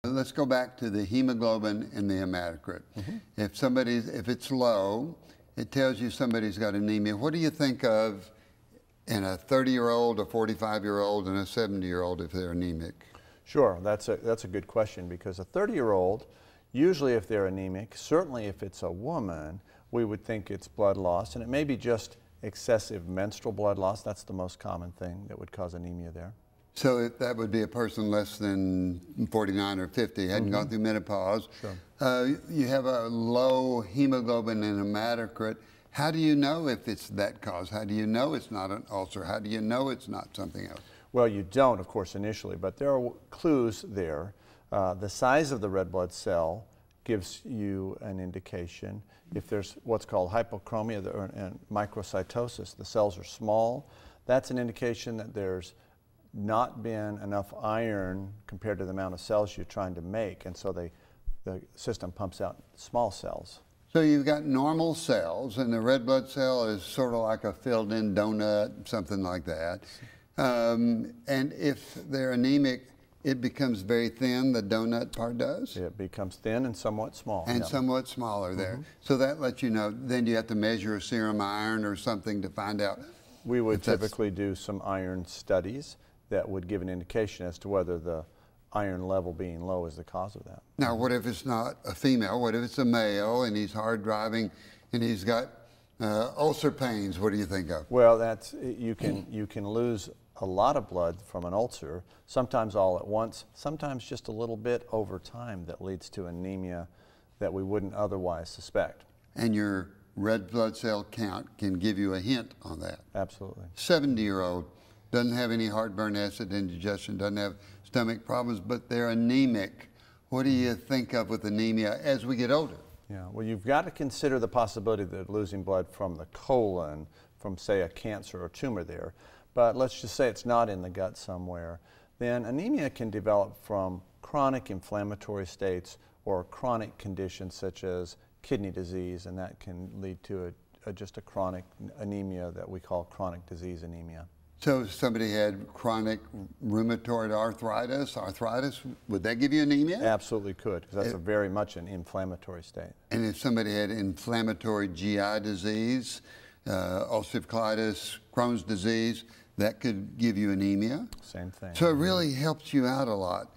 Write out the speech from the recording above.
Let's go back to the hemoglobin and the hematocrit. If it's low, it tells you somebody's got anemia. What do you think of in a 30-year-old, a 45-year-old, and a 70-year-old if they're anemic? Sure, that's a good question, because a 30-year-old, usually if they're anemic, certainly if it's a woman, we would think it's blood loss, and it may be just excessive menstrual blood loss. That's the most common thing that would cause anemia there. So if that would be a person less than 49 or 50, hadn't gone through menopause. Sure. You have a low hemoglobin and hematocrit. How do you know if it's that cause? How do you know it's not an ulcer? How do you know it's not something else? Well, you don't, of course, initially, but there are clues there. The size of the red blood cell gives you an indication. If there's what's called hypochromia and microcytosis, the cells are small, that's an indication that there's not been enough iron compared to the amount of cells you're trying to make, and so the system pumps out small cells. So you've got normal cells, and the red blood cell is sort of like a filled-in donut, something like that. And if they're anemic, it becomes very thin, the donut part does? It becomes thin and somewhat small. And somewhat smaller there. So that lets you know, then you have to measure a serum iron or something to find out. We would typically do some iron studies that would give an indication as to whether the iron level being low is the cause of that. Now, what if it's not a female? What if it's a male and he's hard driving and he's got ulcer pains? What do you think of? Well, you can lose a lot of blood from an ulcer, sometimes all at once, sometimes just a little bit over time, that leads to anemia that we wouldn't otherwise suspect. And your red blood cell count can give you a hint on that. Absolutely. 70-year-old, doesn't have any heartburn, acid indigestion, doesn't have stomach problems, but they're anemic. What do you think of with anemia as we get older? Yeah, well, you've got to consider the possibility that losing blood from the colon, from, say, a cancer or tumor there, but let's just say it's not in the gut somewhere. Then anemia can develop from chronic inflammatory states or chronic conditions such as kidney disease, and that can lead to just a chronic anemia that we call chronic disease anemia. So if somebody had chronic rheumatoid arthritis, would that give you anemia? Absolutely could, because that's very much an inflammatory state. And if somebody had inflammatory GI disease, ulcerative colitis, Crohn's disease, that could give you anemia? Same thing. So it really helps you out a lot.